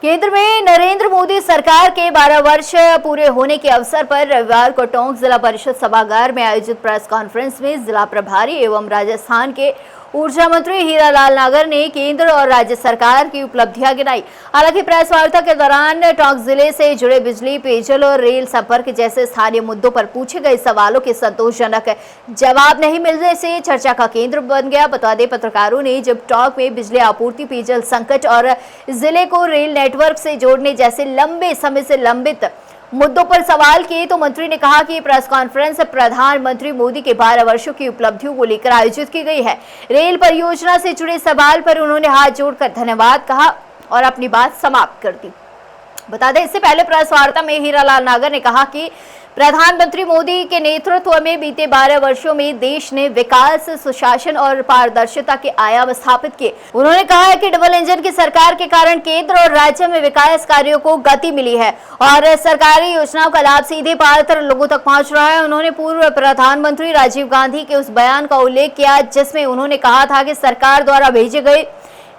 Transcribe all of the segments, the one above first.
केंद्र में नरेंद्र मोदी सरकार के 12 वर्ष पूरे होने के अवसर पर रविवार को टोंक जिला परिषद सभागार में आयोजित प्रेस कॉन्फ्रेंस में जिला प्रभारी एवं राजस्थान के ऊर्जा मंत्री हीरालाल नागर ने केंद्र और राज्य सरकार की उपलब्धियां गिनाई। हालांकि प्रेस वार्ता के दौरान टोंक जिले से जुड़े बिजली, पेयजल और रेल संपर्क जैसे स्थानीय मुद्दों पर पूछे गए सवालों के संतोषजनक जवाब नहीं मिलने से चर्चा का केंद्र बन गया। बता दें, पत्रकारों ने जब टोंक में बिजली आपूर्ति, पेयजल संकट और जिले को रेल नेटवर्क से जोड़ने जैसे लंबे समय से लंबित मुद्दों पर सवाल किए तो मंत्री ने कहा कि प्रेस कॉन्फ्रेंस प्रधानमंत्री मोदी के 12 वर्षों की उपलब्धियों को लेकर आयोजित की गई है। रेल परियोजना से जुड़े सवाल पर उन्होंने हाथ जोड़कर धन्यवाद कहा और अपनी बात समाप्त कर दी। बता दें, इससे पहले प्रेस वार्ता में हीरालाल नागर ने कहा कि प्रधानमंत्री मोदी के नेतृत्व में बीते 12 वर्षों में देश ने विकास, सुशासन और पारदर्शिता के आयाम स्थापित किए। उन्होंने कहा है कि डबल इंजन की सरकार के कारण केंद्र और राज्य में विकास कार्यों को गति मिली है और सरकारी योजनाओं का लाभ सीधे पात्र लोगों तक पहुंच रहा है। उन्होंने पूर्व प्रधानमंत्री राजीव गांधी के उस बयान का उल्लेख किया जिसमें उन्होंने कहा था कि सरकार द्वारा भेजे गए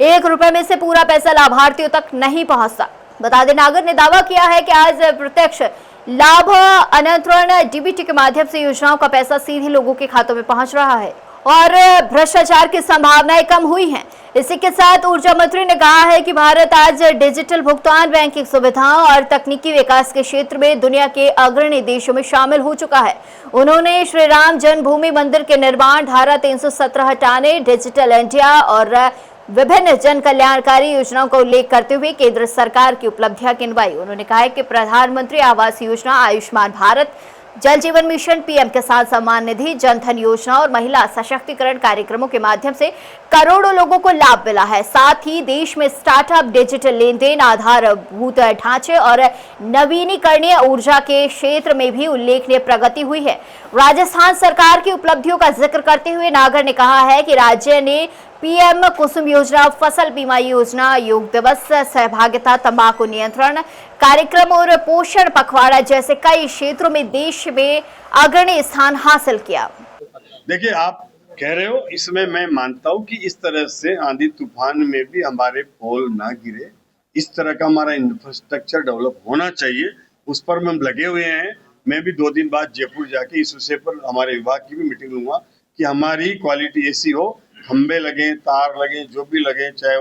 1 रुपए में से पूरा पैसा लाभार्थियों तक नहीं पहुंचता। बता दें, नागर ने दावा किया है कि आज प्रत्यक्ष लाभ अंतरण डीबीटी के माध्यम से योजनाओं का पैसा सीधे लोगों के खातों में पहुंच रहा है और भ्रष्टाचार की संभावनाएं कम हुई हैं। इसी के साथ ऊर्जा मंत्री ने कहा है कि भारत आज डिजिटल भुगतान, बैंकिंग सुविधाओं और तकनीकी विकास के क्षेत्र में दुनिया के अग्रणी देशों में शामिल हो चुका है। उन्होंने श्री राम जन्मभूमि मंदिर के निर्माण, धारा 317 हटाने, डिजिटल इंडिया और विभिन्न जन कल्याणकारी योजनाओं का उल्लेख करते हुए केंद्र सरकार की उपलब्धियां गिनवाई। उन्होंने कहा है कि प्रधानमंत्री आवास योजना, आयुष्मान भारत, जल जीवन मिशन, पीएम किसान सम्मान निधि, जनधन योजना और महिला सशक्तिकरण कार्यक्रमों के माध्यम से करोड़ों लोगों को लाभ मिला है। साथ ही देश में स्टार्टअप, डिजिटल लेन देन, आधारभूत ढांचे और नवीनीकरणीय ऊर्जा के क्षेत्र में भी उल्लेखनीय प्रगति हुई है। राजस्थान सरकार की उपलब्धियों का जिक्र करते हुए नागर ने कहा है कि राज्य ने पीएम कुसुम योजना, फसल बीमा योजना, योग दिवस, सहभागिता, तंबाकू नियंत्रण कार्यक्रम और पोषण पखवाड़ा जैसे कई क्षेत्रों में देश में अग्रणी स्थान हासिल किया। देखिए, आप कह रहे हो, इसमें मैं मानता हूं कि इस तरह से आंधी तूफान में भी हमारे पोल ना गिरे, इस तरह का हमारा इंफ्रास्ट्रक्चर डेवलप होना चाहिए, उस पर हम लगे हुए हैं। मैं भी 2 दिन बाद जयपुर जाके इस विषय पर हमारे विभाग की भी मीटिंग लूंगा कि हमारी क्वालिटी ऐसी हो, खंबे लगे, तार लगे, जो भी लगे, चाहे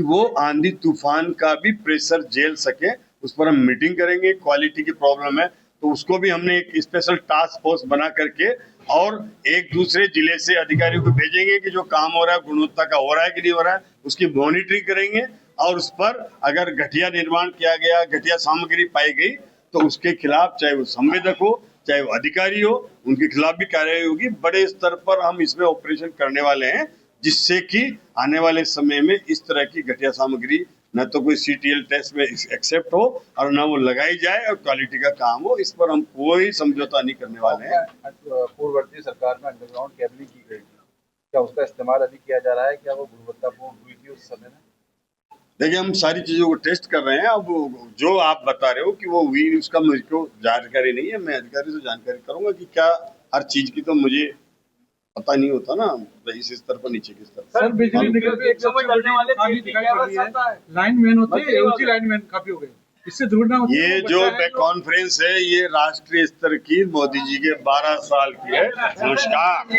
वो आंधी तूफान का भी प्रेशर झेल सके, उस पर हम मीटिंग करेंगे। क्वालिटी की प्रॉब्लम है तो उसको भी हमने एक स्पेशल टास्क फोर्स बना करके और एक दूसरे जिले से अधिकारियों को भेजेंगे कि जो काम हो रहा है गुणवत्ता का हो रहा है कि नहीं हो रहा है, उसकी मॉनिटरिंग करेंगे और उस पर अगर घटिया निर्माण किया गया, घटिया सामग्री पाई गई तो उसके खिलाफ, चाहे वो संवेदक हो, चाहे वो अधिकारी हो, उनके खिलाफ भी कार्रवाई होगी। बड़े स्तर पर हम इसमें ऑपरेशन करने वाले हैं जिससे कि आने वाले समय में इस तरह की घटिया सामग्री न तो कोई सीटीएल टेस्ट में एक्सेप्ट हो और न वो लगाई जाए और क्वालिटी का काम हो। इस पर हम कोई समझौता नहीं करने वाले हैं। पूर्ववर्ती सरकार में अंडरग्राउंड केबलिंग की गई थी, क्या उसका इस्तेमाल अभी किया जा रहा है? क्या वो गुणवत्तापूर्ण हुई थी उस समय में? देखिए, हम सारी चीजों को टेस्ट कर रहे हैं। अब जो आप बता रहे हो कि वो हुई, उसका मुझको जानकारी नहीं है। मैं अधिकारी से जानकारी करूंगा कि क्या हर चीज की तो मुझे पता नहीं होता ना, इस स्तर पर, नीचे के स्तर। सर, बिजली निकल के लाइनमैन होते हैं, ऊंची लाइनमैन काफी हो गए, इससे दुर्घटना होती है। ये जो कॉन्फ्रेंस है ये राष्ट्रीय स्तर की मोदी जी के 12 साल की है। नमस्कार।